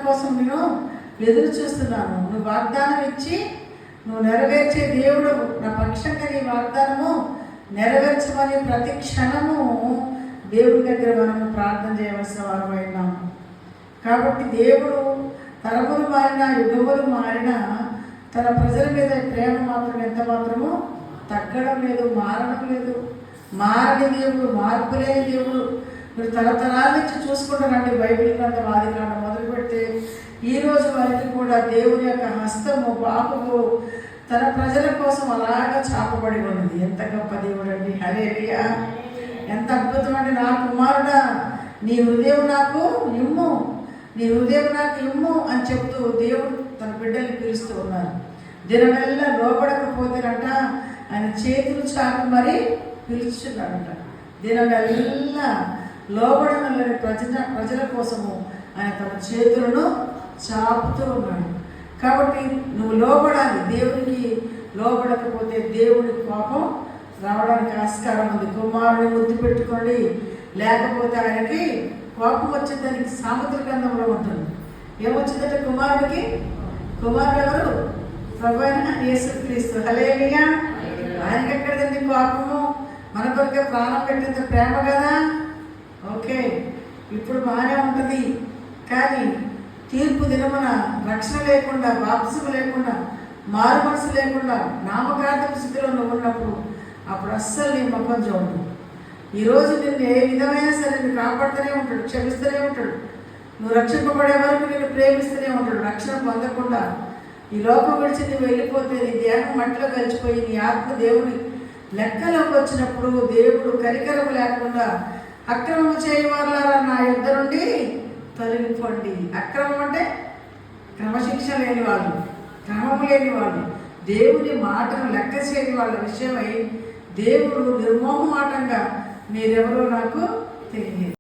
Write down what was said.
కోసం నేను ఎదురు చూస్తున్నాను. నువ్వు వాగ్దానం ఇచ్చి నువ్వు నెరవేర్చే దేవుడు, నా పక్షంగా నీ వాగ్దానము నెరవేర్చమని ప్రతి క్షణము దేవుడి దగ్గర మనము ప్రార్థన చేయవలసిన వారు అయినాము. కాబట్టి దేవుడు తరములు మారినా యుగములు మారినా తన ప్రజల మీద ప్రేమ మాత్రం ఎంత మాత్రము తగ్గడం లేదు, మారడం లేదు. మారని దేవుడు, మార్పు లేని దేవుడు. మీరు తరతరాల నుంచి చూసుకుంటారంటే బైబిల్ గ్రంథం ఆది కాండం మొదలు పెడితే ఈ రోజు వరకు కూడా దేవుని యొక్క హస్తము బాబుకు తన ప్రజల కోసం అలాగా చాపబడి ఉన్నది. ఎంత గొప్ప దేవుడు అండి! హల్లెలూయా! ఎంత అద్భుతం అండి! నా కుమారుడా, నీ హృదయం నాకు ఇమ్ము, నీ హృదయం నాకు ఇమ్ము అని చెప్తూ దేవుడు తన బిడ్డల్ని పిలుస్తూ ఉన్నారు. దినమెల్లా లోబడకపోతేనంట ఆయన చేతులు చాపి మరి పిలుచున్నాడంట. దినమెల్లా లోబడనల్లని ప్రజల కోసము ఆయన తన చేతులను చాపుతూ ఉన్నాడు. కాబట్టి నువ్వు లోబడాలి. దేవునికి లోబడకపోతే దేవుడి కోపం రావడానికి ఆస్కారం ఉంది. కుమారుని ముద్దు పెట్టుకోండి, లేకపోతే ఆయనకి కోపం వచ్చేదానికి సామెతల గ్రంథంలో ఉంటుంది. ఏమొచ్చిందంటే కుమారుడికి, కుమారుడు ఎవరు? ప్రభువైన యేసుక్రీస్తు. హల్లెలూయా! ఆయనకి ఎక్కడదండి కోపము? మన కొరకే ప్రాణం పెట్టింది ప్రేమ కదా. ఓకే, ఇప్పుడు బాగానే ఉంటుంది. కానీ తీర్పు దినమున రక్షణ లేకుండా, బాప్తిసం లేకుండా, మారు మనసు లేకుండా నామకార్థపు స్థితిలో నువ్వు ఉన్నప్పుడు అప్పుడు అస్సలు నీ ముఖం చూడదు. ఈరోజు నిన్ను ఏ విధమైన సరే నిన్ను కాపాడుతూనే ఉంటాడు, క్షమిస్తూనే ఉంటాడు. నువ్వు రక్షింపబడే వరకు నిన్ను ప్రేమిస్తూనే ఉంటాడు. రక్షణ పొందకుండా ఈ లోకం విడిచి నువ్వు వెళ్ళిపోతే నీ దేహం మట్టిలో కలిసిపోయి నీ ఆత్మ దేవుని లెక్కలోకి వచ్చినప్పుడు దేవుడు కనికరం లేకుండా అక్రమం చేయవారులారా నా యుద్ధ నుండి తొలగిపోండి. అక్రమం అంటే క్రమశిక్ష లేని వాళ్ళు, క్రమము లేని వాళ్ళు, దేవుని మాటను లెక్క చేయని వాళ్ళ విషయమై దేవుడు నిర్మోహమాటంగా మీరెవరో నాకు తెలియదు.